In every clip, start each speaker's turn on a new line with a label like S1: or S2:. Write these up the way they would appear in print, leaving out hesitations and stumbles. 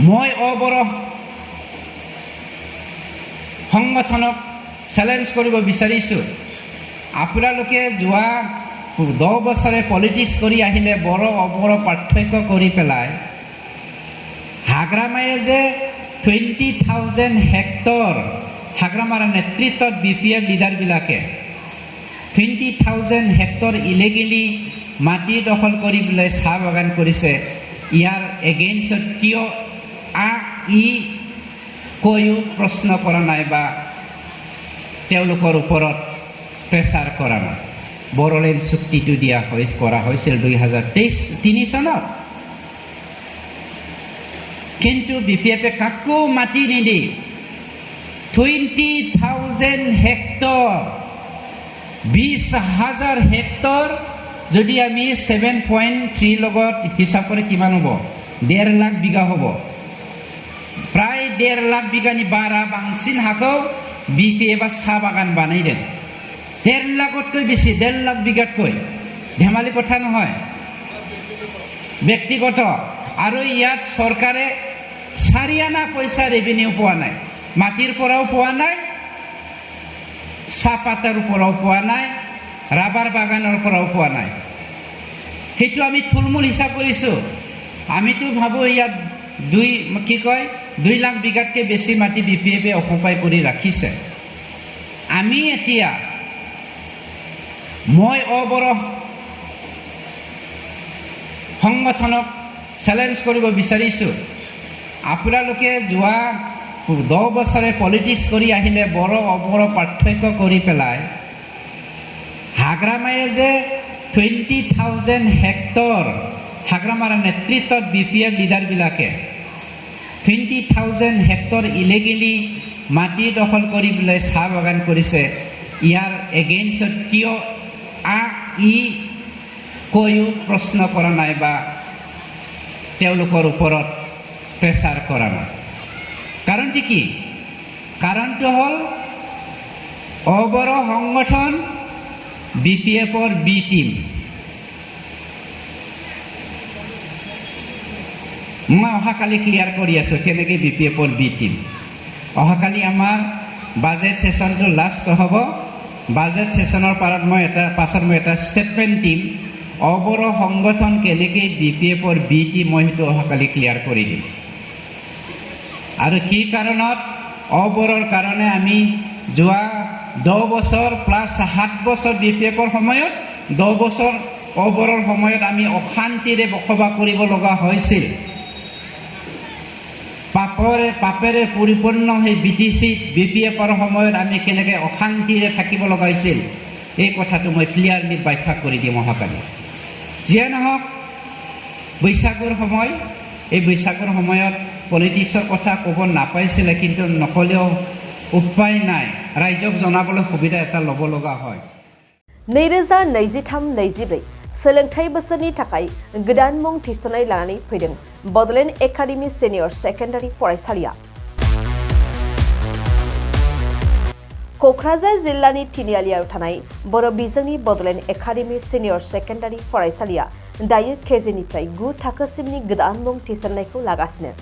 S1: মই অবৰ সংগঠনক চেলেঞ্জ কৰিব বিচাৰিছো আপোনালোকে যোৱা 10 বছৰে পলিটিক্স কৰি আহিলে বড় অবৰ পাৰ্থক্য কৰি পেলাই হাগ্ৰামায়ে যে 20,000 হেক্টৰ হাগ্ৰামাৰ নেতৃত্বত বিপিএফ লিডাৰবিলাকে 20,000 হেক্টৰ ইলিগেলি মাটি দখল কৰি পেলাই চাহ বাগান কৰিছে ইয়াৰ এগেইনষ্টত কিয় কৈও প্ৰশ্ন কৰা নাই বা তেওঁলোকৰ ওপৰত প্ৰেছাৰ কৰা নাই বড়োলেণ্ড চুক্তিটো কৰা হৈছিল 2023 চনত কিন্তু বিপিএফে কাকো মাটি নিদি 20,000 হেক্টৰ 20,000 হেক্টৰ যদি আমি 7.3 লগত হিচাপ কৰি কিমান হ'ব 1.5 লাখ বিঘা হ'ব প্ৰায় 1.5 লাখ বিঘানি বাৰা বাংसिन হাকौ বিপিএফ চাহ বাগান বানাইদों 1.5 লাখতকৈ বেছি 1.5 লাখ বিঘাতকৈ ধেমালি কথা নহয় ব্যক্তিগত আৰু ইয়াত চৰকাৰে 4 আনা পইচা ৰেভিনিউ পোৱা নাই মাটিৰ পৰাও পোৱা নাই চাহপাতৰ পৰাও পোৱা নাই ৰাবাৰ বাগানৰ পৰাও পোৱা নাই সেইটো আমি থুলমূল হিচাপ কৰিছো আমিতো ভাবো ইয়াত 2 লাখ বিঘাতকৈ বেছি মাটি বিপিএফে অকুপাই কৰি ৰাখিছে আমি এতিয়া মই অবৰ সংগঠনক চেলেঞ্জ কৰিব বিচাৰিছো আপোনালোকে যোৱা 10 বছৰে পলিটিক্স কৰি আহিলে বড় অবৰ পাৰ্থক্য কৰি পেলাই হাগ্ৰামায়ে যে 20,000 হেক্টৰ হাগ্ৰামাৰ নেতৃত্বত বিপিএফ লিডাৰবিলাকে 20,000 হেক্টৰ ইলিগেলি মাটি দখল কৰি পেলাই চাহ বাগান কৰিছে ইয়াৰ এগেইনষ্টত কিয় কৈও প্ৰশ্ন কৰা নাই বা তেওঁলোকৰ ওপৰত প্ৰেছাৰ কৰা নাই কাৰণটো কি কাৰণটো হ'ল অবৰ সংগঠন বিপিএফৰ বি টিম মই অহাকালি ক্লিয়াৰ কৰি আছো কেনেকৈ বিপিএফৰ বি টিম অহাকালি আমাৰ বাজেট সেশনটো লাষ্ট হ'ব বাজেট সেশনৰ পাছত মই এটা ষ্টেটমেণ্ট দিম অবৰ সংগঠন কেনেকৈ বিপিএফৰ বি টিম মই সেইটো অহাকালি ক্লিয়াৰ কৰি দিম আৰু কি কাৰণত অবৰৰ কাৰণে আমি যোৱা 10 বছৰ প্লাস 7 বছৰ বিপিএফৰ সময়ত 10 বছৰ অবৰৰ সময়ত আমি অশান্তিৰে বসবাস কৰিব লগা হৈছিল পাপেৰে পৰিপূৰ্ণ হৈ বিটিসি বিপিএফৰ সময়ত আমি কেনেকৈ অশান্তিৰে থাকিব লগা হৈছিল এই কথাটো মই ক্লিয়াৰলি ব্যাখ্যা কৰি দিম অহাকালি যিয়ে নহওক বৈশাখৰ সময় এই বৈশাখৰ সময়ত পলিটিক্সৰ কথা ক'ব নাপাইছিলে কিন্তু নকলেও উপায় নাই ৰাইজক জনাবলৈ সুবিধা এটা ল'ব লগা হয়
S2: 2023-24 सोलोंथाइ बोसोरनि थाखाय गोदान मुं थिसननाय लानानै फैदों बड'लेण्ड एकाडेमि सिनियर सेकेन्डारि फरायसालिया क'क्राझार जिल्लानि तिनिआलियाव थानाय बर' बिजोंनि बड'लेण्ड एकाडेमि सिनियर सेकेन्डारि फरायसालिया दायो केजिनिफ्राय 9 थाखोसिमनि गोदान मुं थिसननायखौ लागासिनो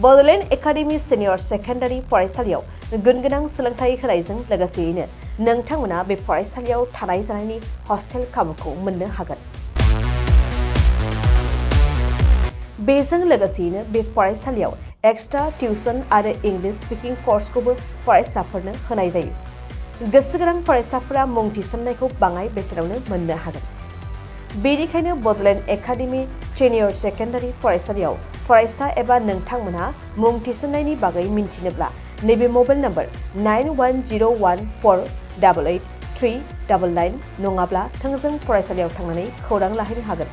S2: बड'लेण्ड एकाडेमि सिनियर सेकेन्डारि फरायसालियाव गुनगोनां सोलोंथाइ होनायजों लोगोसेयैनो नोंथांमोना बे फरायसालियाव थानाय जानायनि हस्टेल खाबुखौ मोननो हागोन बेजों लोगोसेयैनो बे फरायसालियाव एक्सट्रा टिउसन आरो इंलिश स्पीकिंग कर्सखौबो फरायसाफोरनो होनाय जायो गोसो गोनां फरायसाफोरा मुं थिसननायखौ बाङाय बेसेनावनो मोननो हागोन बेनिखायनो बड'लेण्ड एकाडेमि सिनियर सेकेन्डारि फरायसालियाव फरायसा एबा नोंथांमोना मुं थिसननायनि बागै मिन्थिनोब्ला नैबे मबाइल नम्बर 9101488399 नङाब्ला थोंजों फरायसालियाव थांनानै खौरां लाहैनो हागोन